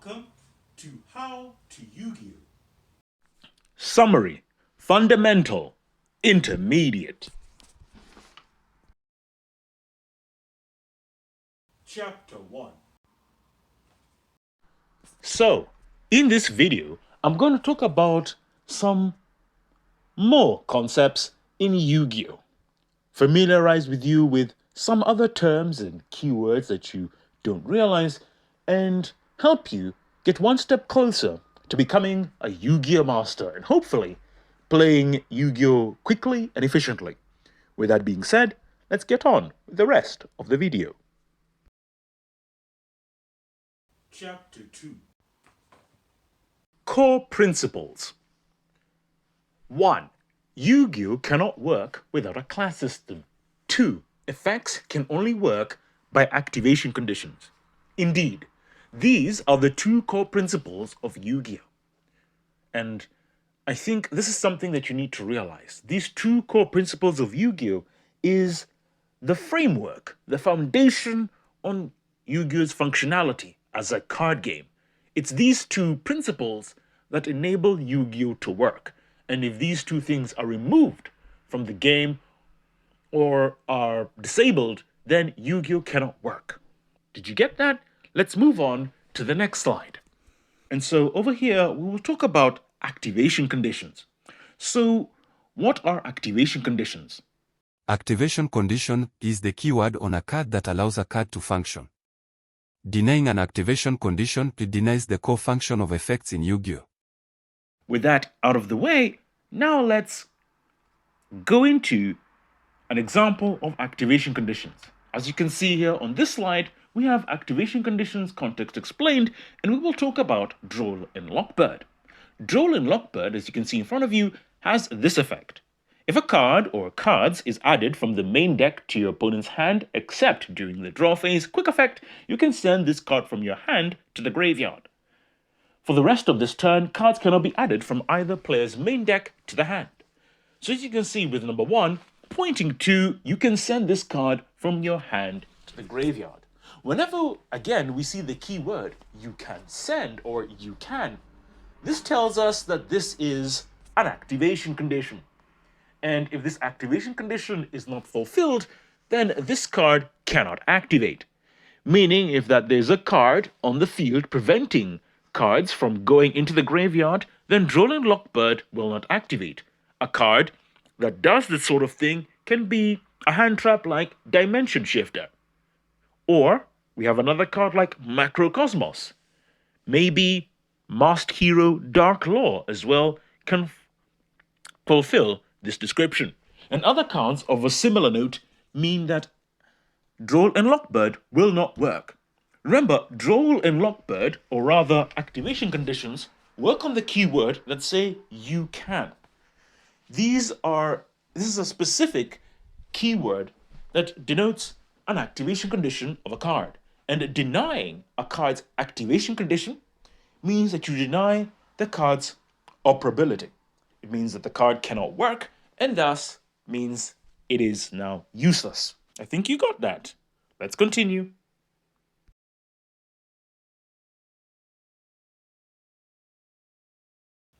Welcome to How to Yu-Gi-Oh! Summary, Fundamental, Intermediate. Chapter 1. So, in this video, I'm going to talk about some more concepts in Yu-Gi-Oh! Familiarize with you with some other terms and keywords that you don't realize, and help you get one step closer to becoming a Yu-Gi-Oh! Master and hopefully playing Yu-Gi-Oh! Quickly and efficiently. With that being said, let's get on with the rest of the video. Chapter 2. Core Principles. 1. Yu-Gi-Oh! Cannot work without a class system. 2. Effects can only work by activation conditions. Indeed, these are the two core principles of Yu-Gi-Oh! And I think this is something that you need to realize. These two core principles of Yu-Gi-Oh! Is the framework, the foundation on Yu-Gi-Oh!'s functionality as a card game. It's these two principles that enable Yu-Gi-Oh! To work. And if these two things are removed from the game or are disabled, then Yu-Gi-Oh! Cannot work. Did you get that? Let's move on to the next slide. And so over here, we will talk about activation conditions. So what are activation conditions? Activation condition is the keyword on a card that allows a card to function. Denying an activation condition denies the core function of effects in Yu-Gi-Oh! With that out of the way, now let's go into an example of activation conditions. As you can see here on this slide, we have activation conditions context explained, and we will talk about Droll and Lockbird. Droll and Lockbird, as you can see in front of you, has this effect. If a card or cards is added from the main deck to your opponent's hand, except during the draw phase, quick effect, you can send this card from your hand to the graveyard. For the rest of this turn, cards cannot be added from either player's main deck to the hand. So as you can see with number 1, pointing to, you can send this card from your hand to the graveyard. Whenever, again, we see the key word, you can send or you can, this tells us that this is an activation condition. And if this activation condition is not fulfilled, then this card cannot activate. Meaning if that there's a card on the field preventing cards from going into the graveyard, then Droll and Lockbird will not activate. A card that does this sort of thing can be a hand trap like Dimension Shifter. Or we have another card like Macrocosmos. Maybe Masked Hero Dark Law as well can fulfill this description. And other cards of a similar note mean that Droll and Lockbird will not work. Remember, Droll and Lockbird, or rather activation conditions, work on the keyword that say you can. This is a specific keyword that denotes an activation condition of a card. And denying a card's activation condition means that you deny the card's operability. It means that the card cannot work, and thus means it is now useless. I think you got that. Let's continue.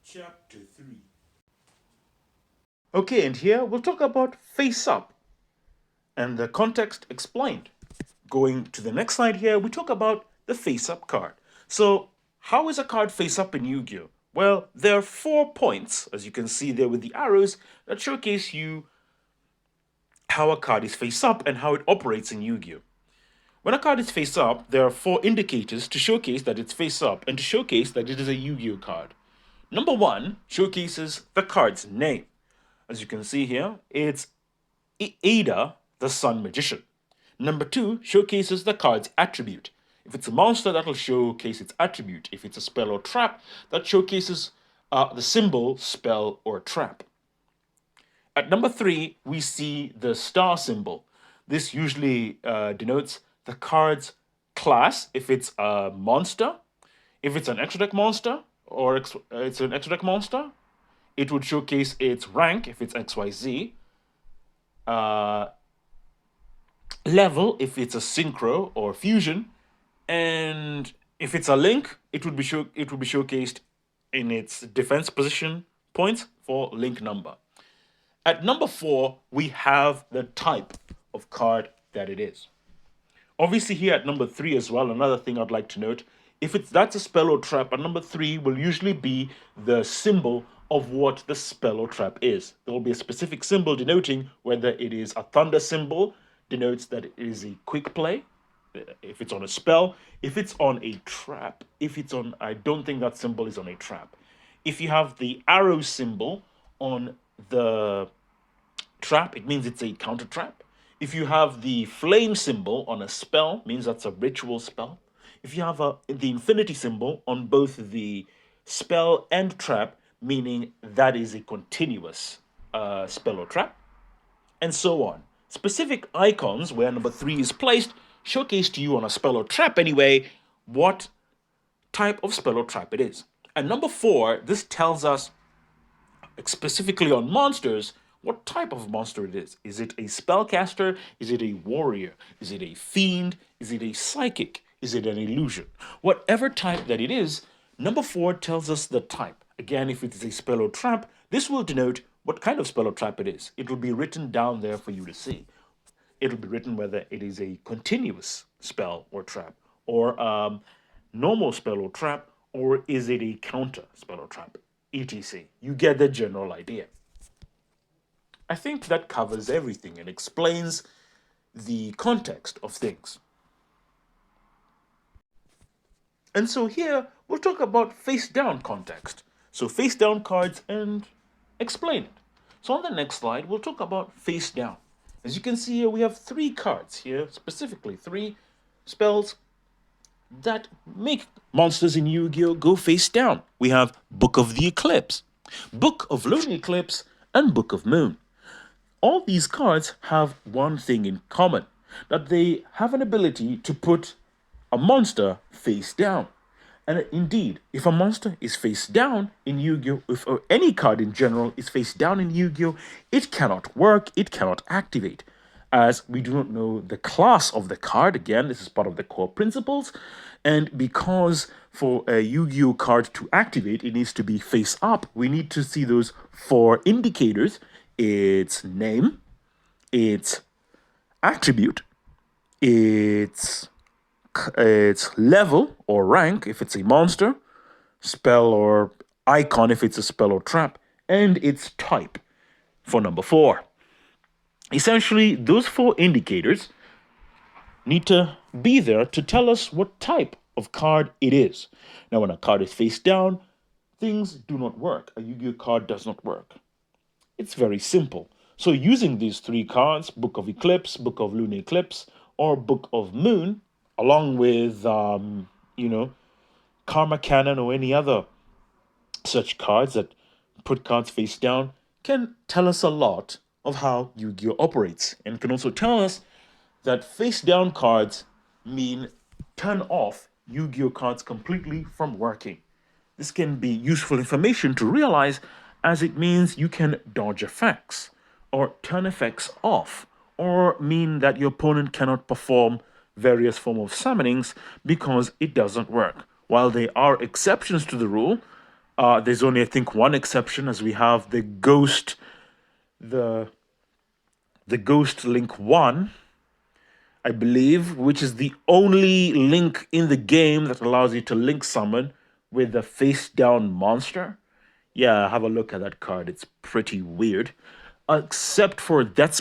Chapter 3. Okay, and here we'll talk about face up and the context explained. Going to the next slide here, we talk about the face up card. So how is a card face up in Yu-Gi-Oh? Well, there are 4 points, as you can see there with the arrows, that showcase you how a card is face up and how it operates in Yu-Gi-Oh. When a card is face up, there are 4 indicators to showcase that it's face up and to showcase that it is a Yu-Gi-Oh card. Number 1 showcases the card's name. As you can see here, it's Ada, the Sun Magician. Number 2 showcases the card's attribute. If it's a monster, that'll showcase its attribute. If it's a spell or trap, that showcases the symbol, spell, or trap. At number 3, we see the star symbol. This usually denotes the card's class, if it's a monster. If it's an extra deck monster, or it's an extra deck monster, it would showcase its rank, if it's XYZ. Level, if it's a synchro or fusion. And If it's a link, it would be showcased in its defense position points for link number. At number 4, we have the type of card that it is. Obviously, here at number 3 as well, another thing I'd like to note, if that's a spell or trap, at number 3 will usually be the symbol of what the spell or trap is. There will be a specific symbol denoting whether it is a thunder symbol, denotes that it is a quick play, if it's on a spell, if it's on a trap, I don't think that symbol is on a trap. If you have the arrow symbol on the trap, it means it's a counter trap. If you have the flame symbol on a spell, means that's a ritual spell. If you have the infinity symbol on both the spell and trap, meaning that is a continuous spell or trap, and so on. Specific icons where number 3 is placed showcase to you on a spell or trap anyway what type of spell or trap it is. And number 4, this tells us specifically on monsters what type of monster it is. Is it a spellcaster? Is it a warrior? Is it a fiend? Is it a psychic? Is it an illusion? Whatever type that it is, number 4 tells us the type. Again, if it is a spell or trap, this will denote what kind of spell or trap it is. It will be written down there for you to see. It will be written whether it is a continuous spell or trap, or normal spell or trap, or is it a counter spell or trap, etc. You get the general idea. I think that covers everything and explains the context of things. And so here we'll talk about face down context. So face down cards and explain it. So on the next slide, we'll talk about face down. As you can see here, we have 3 cards here, specifically 3 spells that make monsters in Yu-Gi-Oh! Go face down. We have Book of the Eclipse, Book of Lunar Eclipse, and Book of Moon. All these cards have one thing in common, that they have an ability to put a monster face down. And indeed, if a monster is face down in Yu-Gi-Oh!, if any card in general is face down in Yu-Gi-Oh!, it cannot work, it cannot activate, as we do not know the class of the card. Again, this is part of the core principles. And because for a Yu-Gi-Oh! Card to activate, it needs to be face up, we need to see those 4 indicators: its name, its attribute, its level or rank if it's a monster, spell or icon if it's a spell or trap, and its type for number 4. Essentially, those 4 indicators need to be there to tell us what type of card it is. Now, when a card is face down, things do not work. A Yu-Gi-Oh! Card does not work. It's very simple. So using these 3 cards, Book of Eclipse, Book of Lunar Eclipse, or Book of Moon, along with, Karma Cannon or any other such cards that put cards face down, can tell us a lot of how Yu-Gi-Oh! Operates, and can also tell us that face down cards mean turn off Yu-Gi-Oh! Cards completely from working. This can be useful information to realize, as it means you can dodge effects, or turn effects off, or mean that your opponent cannot perform various form of summonings because it doesn't work. While there are exceptions to the rule, there's only, I think, one exception, as we have the Ghost Link 1, I believe, which is the only link in the game that allows you to link summon with a face down monster. Yeah, have a look at that card. It's pretty weird. Except for that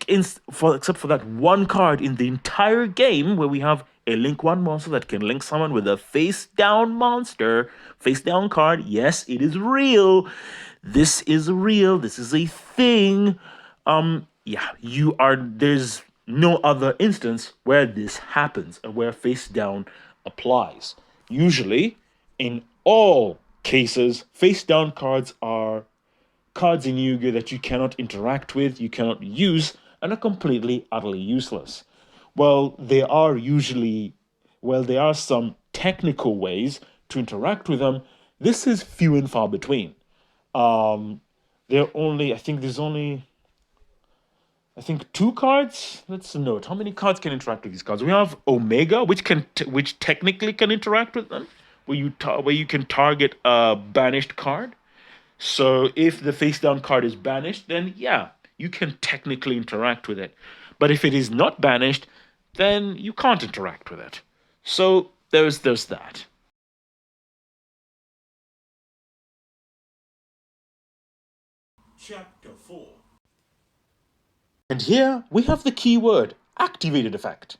except for that one card in the entire game where we have a Link 1 monster that can link someone with a face down monster, face down card. Yes, it is real. This is real. This is a thing. There's no other instance where this happens and where face down applies. Usually, in all cases, face down cards are cards in Yu-Gi-Oh! That you cannot interact with, you cannot use, and are completely, utterly useless. There are some technical ways to interact with them. This is few and far between. I think there's only I think 2 cards. Let's note how many cards can interact with these cards. We have Omega, which technically can interact with them, where you can target a banished card. So if the face down card is banished, then yeah, you can technically interact with it. But if it is not banished, then you can't interact with it. So there's that. Chapter 4. And here we have the keyword activated effect.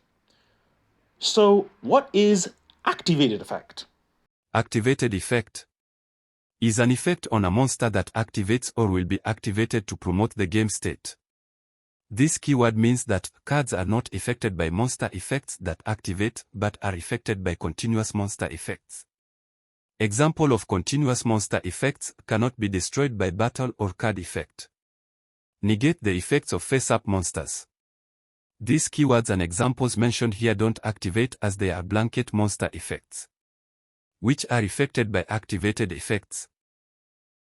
So what is activated effect? Activated effect is an effect on a monster that activates or will be activated to promote the game state. This keyword means that cards are not affected by monster effects that activate but are affected by continuous monster effects. Example of continuous monster effects cannot be destroyed by battle or card effect. Negate the effects of face-up monsters. These keywords and examples mentioned here don't activate as they are blanket monster effects, which are affected by activated effects.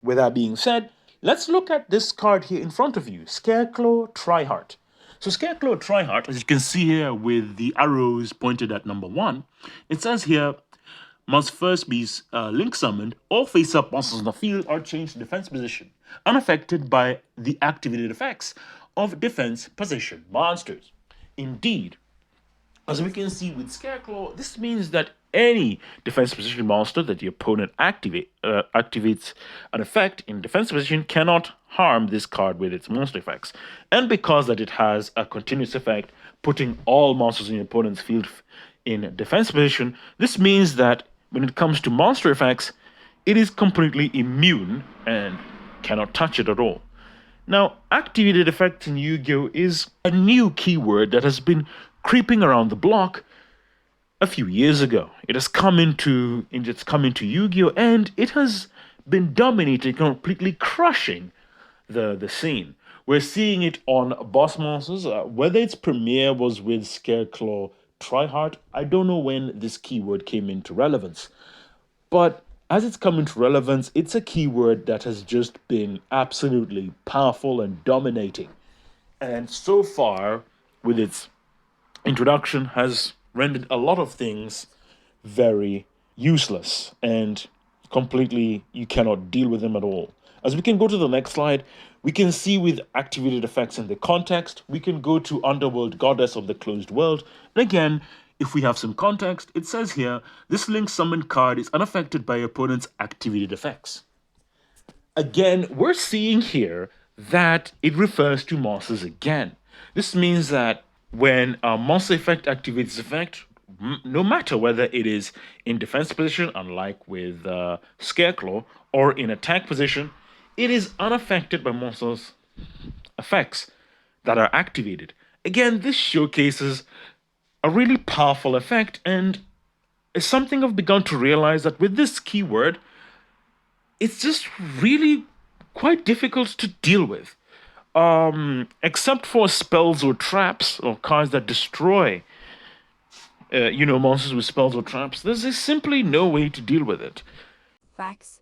With that being said, let's look at this card here in front of you, Scarecrow Tryhard. So Scarecrow Tryhard, as you can see here with the arrows pointed at number 1, it says here, must first be link summoned. All face-up monsters on the field are changed to defense position, unaffected by the activated effects of defense position monsters. Indeed, as we can see with Scarecrow, this means that any defense position monster that the opponent activates an effect in defense position cannot harm this card with its monster effects. And because that it has a continuous effect, putting all monsters in the opponent's field in defense position, this means that when it comes to monster effects, it is completely immune and cannot touch it at all. Now, activated effect in Yu-Gi-Oh! Is a new keyword that has been creeping around the block a few years ago. It's come into Yu-Gi-Oh! And it has been dominating, completely crushing the scene. We're seeing it on boss monsters. Whether its premiere was with Scarecrow Tryhard, I don't know when this keyword came into relevance. But as it's come into relevance, it's a keyword that has just been absolutely powerful and dominating. And so far, with its introduction, has rendered a lot of things very useless and completely you cannot deal with them at all. As we can go to the next slide, we can see with activated effects in the context, we can go to Underworld Goddess of the Closed World. And again, if we have some context, it says here, this link summoned card is unaffected by opponent's activated effects. Again, we're seeing here that it refers to monsters again. This means that when a monster effect activates effect, no matter whether it is in defense position, unlike with Scarecrow, or in attack position, it is unaffected by monsters' effects that are activated. Again, this showcases a really powerful effect, and it's something I've begun to realize that with this keyword, it's just really quite difficult to deal with. Except for spells or traps or cards that destroy monsters with spells or traps, there's simply no way to deal with it. Facts.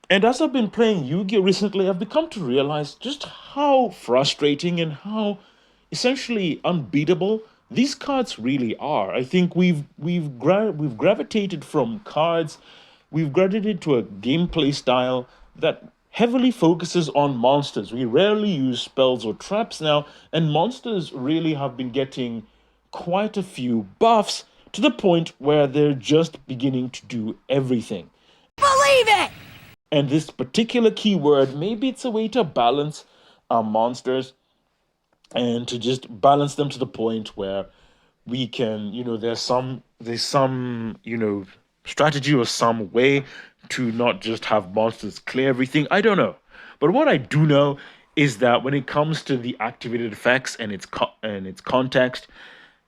And as I've been playing Yu-Gi-Oh! Recently, I've become to realize just how frustrating and how essentially unbeatable these cards really are. I think we've gravitated from cards, we've gravitated to a gameplay style that heavily focuses on monsters. We rarely use spells or traps now, and monsters really have been getting quite a few buffs to the point where they're just beginning to do everything. Believe it! And this particular keyword, maybe it's a way to balance our monsters and to just balance them to the point where we can, there's some strategy or some way to not just have monsters clear everything. I don't know. But what I do know is that when it comes to the activated effects and its context,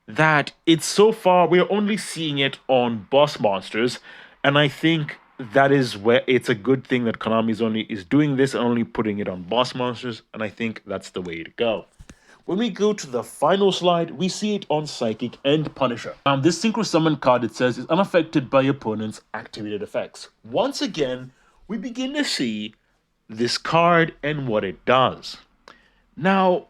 that it's so far we're only seeing it on boss monsters, and I think that is where it's a good thing that Konami is doing this and only putting it on boss monsters, and I think that's the way to go. When we go to the final slide, we see it on Psychic and Punisher. This Synchro Summon card, it says, is unaffected by opponent's activated effects. Once again, we begin to see this card and what it does. Now,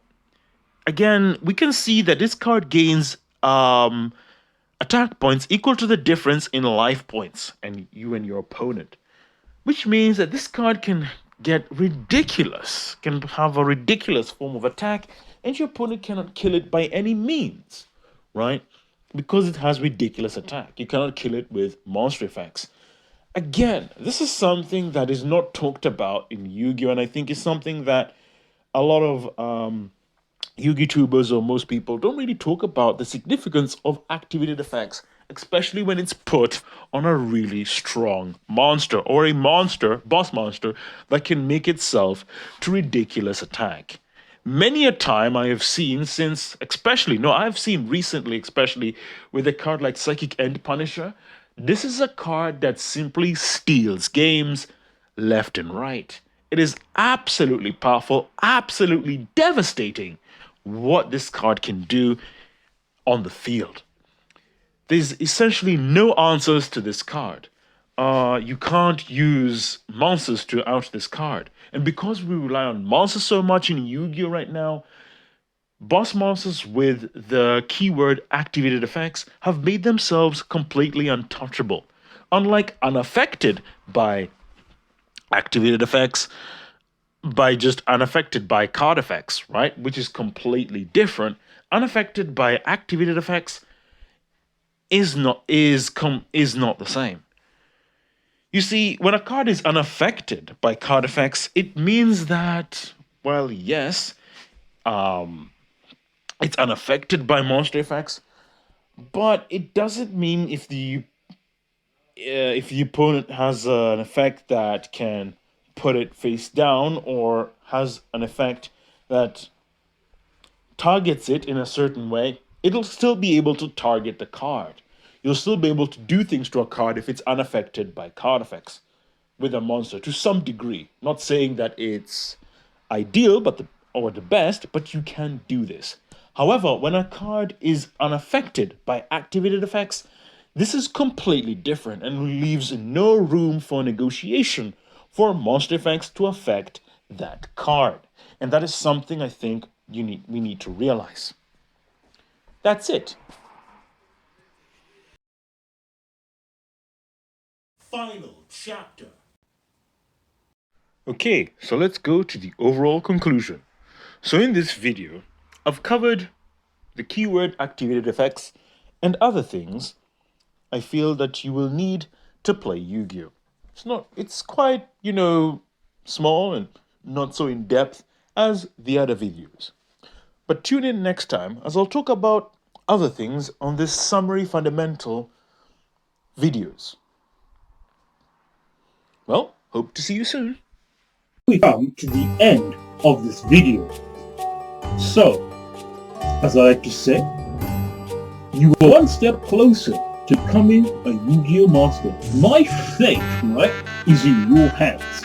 again, we can see that this card gains attack points equal to the difference in life points and you and your opponent, which means that this card can get ridiculous, can have a ridiculous form of attack, and your opponent cannot kill it by any means, right? Because it has ridiculous attack. You cannot kill it with monster effects. Again, this is something that is not talked about in Yu-Gi-Oh! And I think is something that a lot of Yu-Gi tubers or most people don't really talk about the significance of activated effects, especially when it's put on a really strong monster or a monster, boss monster, that can make itself to ridiculous attack. Many a time I have seen I've seen recently, especially with a card like Psychic End Punisher. This is a card that simply steals games left and right. It is absolutely powerful, absolutely devastating what this card can do on the field. There's essentially no answers to this card. You can't use monsters to out this card. And because we rely on monsters so much in Yu-Gi-Oh! Right now, boss monsters with the keyword activated effects have made themselves completely untouchable. Unlike unaffected by activated effects, by just unaffected by card effects, right? Which is completely different. Unaffected by activated effects is not the same. You see, when a card is unaffected by card effects, it means that, well, yes, it's unaffected by monster effects, but it doesn't mean if the opponent has an effect that can put it face down or has an effect that targets it in a certain way, it'll still be able to target the card. You'll still be able to do things to a card if it's unaffected by card effects with a monster to some degree. Not saying that it's ideal or the best, but you can do this. However, when a card is unaffected by activated effects, this is completely different and leaves no room for negotiation for monster effects to affect that card. And that is something I think we need to realize. That's it. Final chapter. Okay, so let's go to the overall conclusion. So in this video, I've covered the keyword activated effects and other things I feel that you will need to play Yu-Gi-Oh! It's quite, small and not so in-depth as the other videos. But tune in next time as I'll talk about other things on this summary fundamental videos. Well, hope to see you soon. We come to the end of this video. So, as I like to say, you are one step closer to becoming a Yu-Gi-Oh! Master. My fate, right, is in your hands.